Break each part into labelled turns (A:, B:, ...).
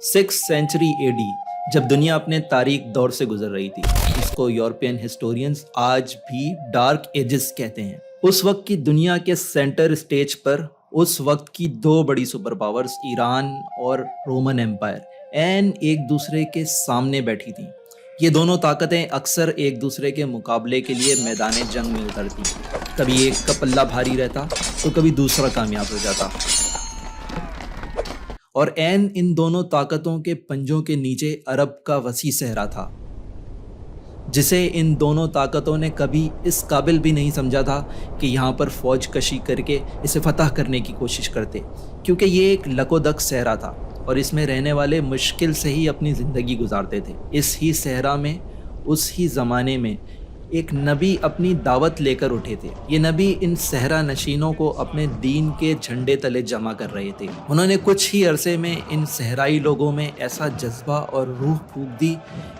A: Six century AD, जब दुनिया अपने तारीख दौर से गुजर रही थी, इसको यूरोपियन हिस्टोरियंस आज भी डार्क एजेस कहते हैं। उस वक्त की दुनिया के सेंटर स्टेज पर उस वक्त की दो बड़ी सुपर पावर्स ईरान और रोमन एम्पायर एन एक दूसरे के सामने बैठी थी। ये दोनों ताकतें अक्सर एक दूसरे के मुकाबले के लिए मैदान जंग में उतरती। कभी एक का पल्ला भारी रहता तो कभी दूसरा कामयाब हो जाता। और एन इन दोनों ताकतों के पंजों के नीचे अरब का वसी सहरा था, जिसे इन दोनों ताकतों ने कभी इस काबिल भी नहीं समझा था कि यहाँ पर फौज कशी करके इसे फतह करने की कोशिश करते, क्योंकि ये एक लकोदक सहरा था और इसमें रहने वाले मुश्किल से ही अपनी ज़िंदगी गुजारते थे। इस ही सहरा में उस ही ज़माने में एक नबी अपनी दावत लेकर उठे थे। ये नबी इन सहरा नशीनों को अपने दीन के झंडे तले जमा कर रहे थे। उन्होंने कुछ ही अरसे में इन सहराई लोगों में ऐसा जज्बा और रूह फूंक दी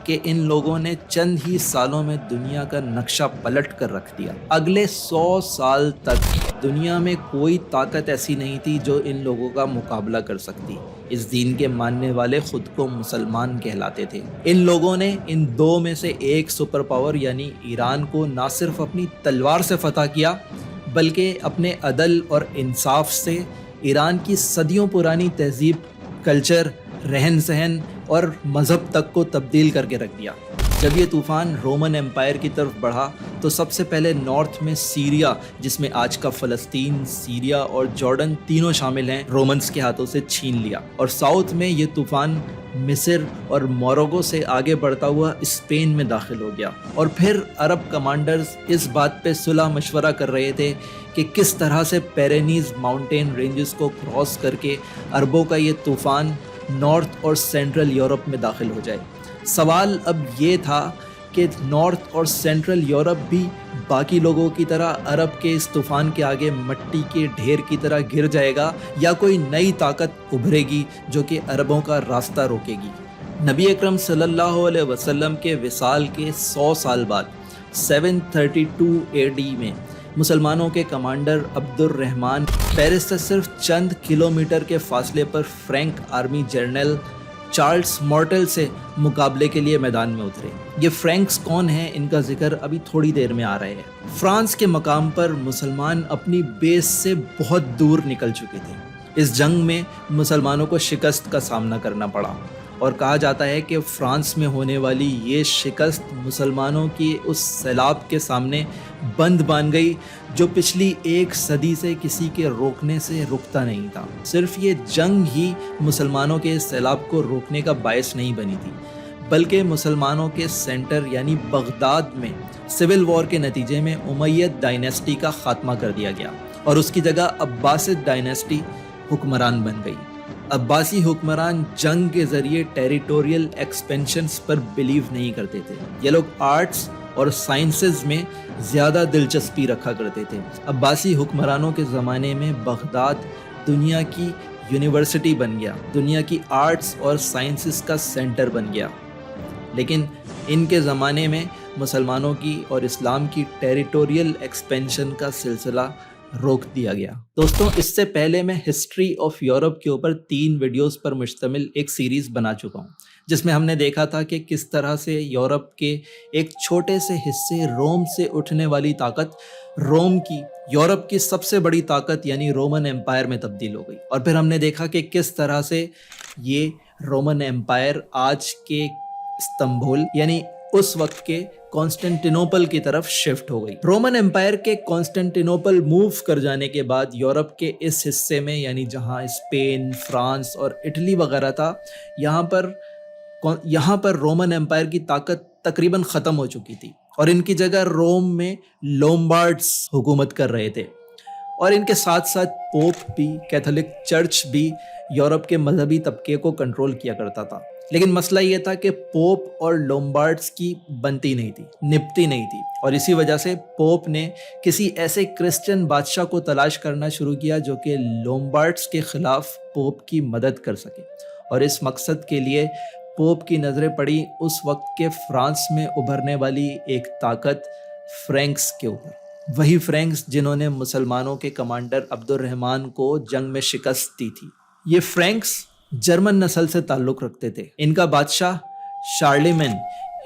A: कि इन लोगों ने चंद ही सालों में दुनिया का नक्शा पलट कर रख दिया। अगले 100 साल तक दुनिया में कोई ताकत ऐसी नहीं थी जो इन लोगों का मुकाबला कर सकती। इस दीन के मानने वाले खुद को मुसलमान कहलाते थे। इन लोगों ने इन दो में से एक सुपर पावर यानी ईरान को ना सिर्फ अपनी तलवार से फतह किया, बल्कि अपने अदल और इंसाफ से ईरान की सदियों पुरानी तहजीब, कल्चर, रहन सहन और मज़हब तक को तब्दील करके रख दिया। जब ये तूफ़ान रोमन एम्पायर की तरफ बढ़ा तो सबसे पहले नॉर्थ में सीरिया, जिसमें आज का फ़लस्तीन, सीरिया और जॉर्डन तीनों शामिल हैं, रोमन्स के हाथों से छीन लिया। और साउथ में ये तूफ़ान मिस्र और मोरक्को से आगे बढ़ता हुआ स्पेन में दाखिल हो गया। और फिर अरब कमांडर्स इस बात पे सुलह मशवरा कर रहे थे कि किस तरह से पेरेनीज माउंटेन रेंजेस को क्रॉस करके अरबों का ये तूफ़ान नॉर्थ और सेंट्रल यूरोप में दाखिल हो जाए। सवाल अब ये था कि नॉर्थ और सेंट्रल यूरोप भी बाकी लोगों की तरह अरब के इस तूफ़ान के आगे मिट्टी के ढेर की तरह गिर जाएगा, या कोई नई ताकत उभरेगी जो कि अरबों का रास्ता रोकेगी। नबी अकरम सल्लल्लाहु अलैहि वसल्लम के विसाल के 100 साल बाद 732 एडी में मुसलमानों के कमांडर अब्दुर्रहमान पेरिस से सिर्फ चंद किलोमीटर के फासले पर फ्रैंक आर्मी जनरल चार्ल्स मॉर्टेल से मुकाबले के लिए मैदान में उतरे। ये फ्रैंक्स कौन हैं, इनका जिक्र अभी थोड़ी देर में आ रहे हैं। फ्रांस के मकाम पर मुसलमान अपनी बेस से बहुत दूर निकल चुके थे। इस जंग में मुसलमानों को शिकस्त का सामना करना पड़ा और कहा जाता है कि फ्रांस में होने वाली ये शिकस्त मुसलमानों की उस सैलाब के सामने बंद बांध गई जो पिछली एक सदी से किसी के रोकने से रुकता नहीं था। सिर्फ ये जंग ही मुसलमानों के सैलाब को रोकने का बायस नहीं बनी थी, बल्कि मुसलमानों के सेंटर यानी बगदाद में सिविल वॉर के नतीजे में उमैयद डायनेस्टी का खात्मा कर दिया गया और उसकी जगह अब्बासिद डायनेस्टी हुक्मरान बन गई। अब्बासी हुक्मरान जंग के जरिए टेरिटोरियल एक्सपेंशंस पर बिलीव नहीं करते थे। ये लोग आर्ट्स और साइंसेस में ज़्यादा दिलचस्पी रखा करते थे। अब्बासी हुक्मरानों के ज़माने में बगदाद दुनिया की यूनिवर्सिटी बन गया, दुनिया की आर्ट्स और साइंसेस का सेंटर बन गया। लेकिन इनके ज़माने में मुसलमानों की और इस्लाम की टेरिटोरियल एक्सपेंशन का सिलसिला रोक दिया गया। दोस्तों, इससे पहले मैं हिस्ट्री ऑफ यूरोप के ऊपर 3 वीडियोस पर मुश्तमिल एक सीरीज़ बना चुका हूँ, जिसमें हमने देखा था कि किस तरह से यूरोप के एक छोटे से हिस्से रोम से उठने वाली ताकत रोम की यूरोप की सबसे बड़ी ताकत यानी रोमन एम्पायर में तब्दील हो गई। और फिर हमने देखा कि किस तरह से ये रोमन एम्पायर आज के इस्तांबुल यानी उस वक्त के कॉन्स्टेंटिनोपल की तरफ शिफ्ट हो गई। रोमन एम्पायर के कॉन्स्टेंटिनोपल मूव कर जाने के बाद यूरोप के इस हिस्से में यानी जहां स्पेन, फ्रांस और इटली वगैरह था, यहाँ पर रोमन एम्पायर की ताकत तकरीबन ख़त्म हो चुकी थी और इनकी जगह रोम में लोम्बार्ड्स हुकूमत कर रहे थे। और इनके साथ साथ पोप भी, कैथोलिक चर्च भी यूरोप के मजहबी तबके को कंट्रोल किया करता था। लेकिन मसला ये था कि पोप और लोम्बार्ड्स की बनती नहीं थी, निपटी नहीं थी, और इसी वजह से पोप ने किसी ऐसे क्रिश्चियन बादशाह को तलाश करना शुरू किया जो कि लोम्बार्ड्स के ख़िलाफ़ पोप की मदद कर सके। और इस मकसद के लिए पोप की नज़रें पड़ी उस वक्त के फ्रांस में उभरने वाली एक ताकत फ्रैंक्स के ऊपर। वही फ्रैंक्स जिन्होंने मुसलमानों के कमांडर अब्दुर्रहमान को जंग में शिकस्त दी थी। ये फ्रैंक्स जर्मन नस्ल से ताल्लुक़ रखते थे। इनका बादशाह शार्लेमेन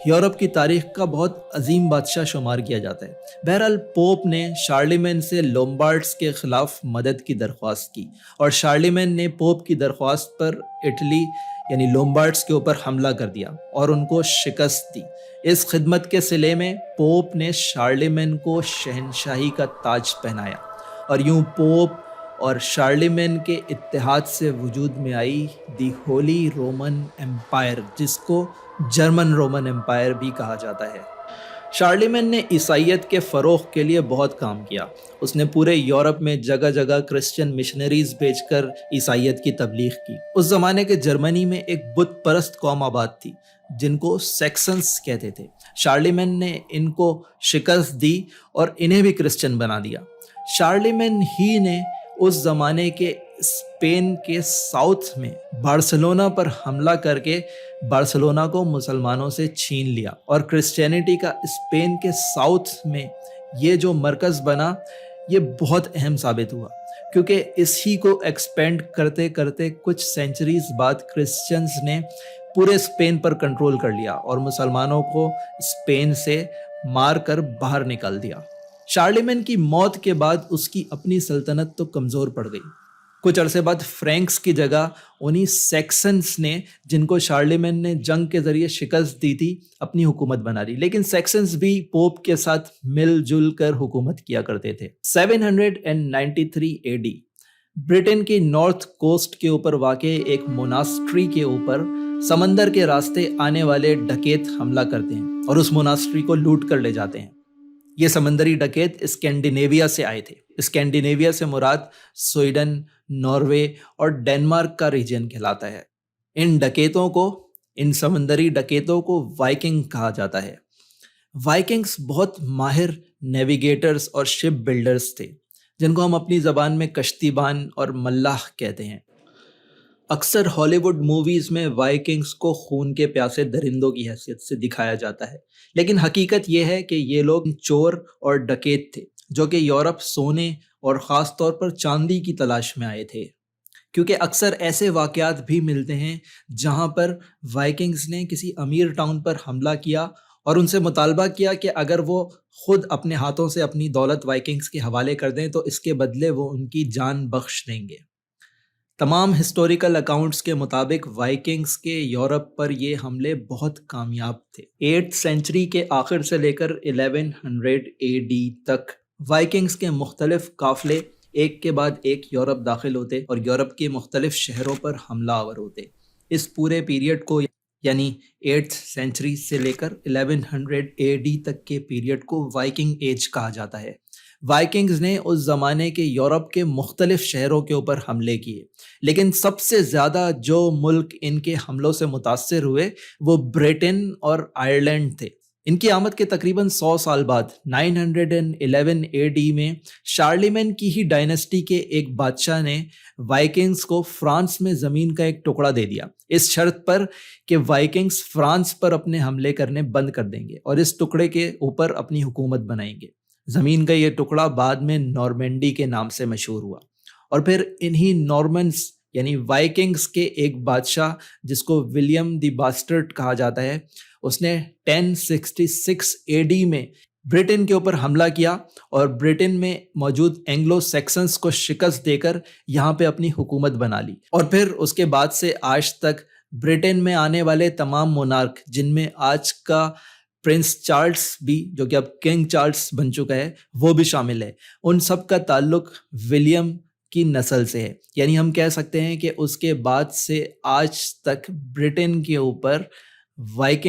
A: यूरोप की तारीख का बहुत अजीम बादशाह शुमार किया जाता है। बहरहाल पोप ने शार्लेमेन से लोम्बार्ड्स के ख़िलाफ़ मदद की दरख्वास्त की और शार्लेमेन ने पोप की दरख्वास्त पर इटली यानी लोम्बार्ड्स के ऊपर हमला कर दिया और उनको शिकस्त दी। इस खिदमत के सिले में पोप ने शार्लेमेन को शहनशाही का ताज पहनाया और यूं पोप और शार्लेमेन के इत्तेहाद से वजूद में आई दी होली रोमन एम्पायर, जिसको जर्मन रोमन एम्पायर भी कहा जाता है। शार्लेमेन ने ईसाइयत के फ़रोग़ के लिए बहुत काम किया। उसने पूरे यूरोप में जगह जगह क्रिश्चियन मिशनरीज़ भेजकर ईसाइयत की तबलीग की। उस ज़माने के जर्मनी में एक बुत परस्त कौम आबाद थी जिनको सेक्सन्स कहते थे। शार्लेमेन ने इनको शिकस्त दी और इन्हें भी क्रिश्चियन बना दिया। शार्लेमेन ही ने उस ज़माने के स्पेन के साउथ में बार्सिलोना पर हमला करके बार्सिलोना को मुसलमानों से छीन लिया और क्रिश्चियनिटी का स्पेन के साउथ में ये जो मरकज़ बना ये बहुत अहम साबित हुआ, क्योंकि इसी को एक्सपेंड करते करते कुछ सेंचुरीज बाद क्रिश्चियंस ने पूरे स्पेन पर कंट्रोल कर लिया और मुसलमानों को स्पेन से मार कर बाहर निकाल दिया। शार्लेमेन की मौत के बाद उसकी अपनी सल्तनत तो कमज़ोर पड़ गई। कुछ अरसे बाद फ्रैंक्स की जगह उन्हीं सेक्सन्स ने, जिनको शार्लेमेन ने जंग के ज़रिए शिकस्त दी थी, अपनी हुकूमत बना ली। लेकिन सेक्सन्स भी पोप के साथ मिलजुल कर हुकूमत किया करते थे। 793 AD ब्रिटेन की नॉर्थ कोस्ट के ऊपर वाक़े एक मोनास्ट्री के ऊपर समंदर के रास्ते आने वाले डकैत हमला करते हैं और उस मोनास्ट्री को लूट कर ले जाते हैं। ये समंदरी डकैत स्कैंडिनेविया से आए थे। स्कैंडिनेविया से मुराद स्वीडन, नॉर्वे और डेनमार्क का रीजन कहलाता है। इन समंदरी डकैतों को वाइकिंग कहा जाता है। वाइकिंग्स बहुत माहिर नेविगेटर्स और शिप बिल्डर्स थे, जिनको हम अपनी ज़बान में कश्तीबान और मल्लाह कहते हैं। अक्सर हॉलीवुड मूवीज़ में वाइकिंग्स को खून के प्यासे दरिंदों की हैसियत से दिखाया जाता है, लेकिन हकीकत यह है कि ये लोग चोर और डकैत थे जो कि यूरोप सोने और ख़ास तौर पर चांदी की तलाश में आए थे। क्योंकि अक्सर ऐसे वाक़यात भी मिलते हैं जहाँ पर वाइकिंग्स ने किसी अमीर टाउन पर हमला किया और उनसे मुतालबा किया कि अगर वो खुद अपने हाथों से अपनी दौलत वाइकिंग्स के हवाले कर दें तो इसके बदले वो उनकी जान बख्श देंगे। तमाम हिस्टोरिकल अकाउंट्स के मुताबिक वाइकिंग्स के यूरोप पर ये हमले बहुत कामयाब थे। 8th सेंचुरी के आखिर से लेकर 1100 AD तक वाइकिंग्स के मुख्तलिफ काफिले एक के बाद एक यूरोप दाखिल होते और यूरोप के मुख्तलिफ शहरों पर हमला आवर होते। इस पूरे पीरियड को यानी 8th सेंचुरी से लेकर 1100 AD तक के पीरियड को वाइकिंग एज कहा जाता है। वाइकिंग्स ने उस ज़माने के यूरोप के मुख्तलिफ शहरों के ऊपर हमले किए, लेकिन सबसे ज़्यादा जो मुल्क इनके हमलों से मुतासर हुए वो ब्रिटेन और आयरलैंड थे। इनकी आमद के तकरीबन 100 साल बाद 911 AD में शार्लेमेन की ही डायनेस्टी के एक बादशाह ने वाइकिंग्स को फ्रांस में ज़मीन का एक टुकड़ा दे दिया, इस शर्त पर कि वाइकिंग्स फ्रांस पर अपने हमले करने बंद कर देंगे और इस टुकड़े के ऊपर अपनी हुकूमत बनाएंगे। ज़मीन का ये टुकड़ा बाद में नॉर्मेंडी के नाम से मशहूर हुआ और फिर इन्हीं नॉर्मन्स यानी वाइकिंग्स के एक बादशाह जिसको विलियम द बास्टर्ड कहा जाता है, उसने 1066 AD में ब्रिटेन के ऊपर हमला किया और ब्रिटेन में मौजूद एंग्लो सेक्सन्स को शिकस्त देकर यहाँ पे अपनी हुकूमत बना ली। और फिर उसके बाद से आज तक ब्रिटेन में आने वाले तमाम मोनार्क, जिनमें आज का प्रिंस चार्ल्स भी, जो कि अब किंग चार्ल्स बन चुका है, वो भी शामिल है, उन सब का ताल्लुक विलियम की नस्ल से है। यानी हम कह सकते हैं कि उसके बाद से आज तक ब्रिटेन के ऊपर वाइकिंग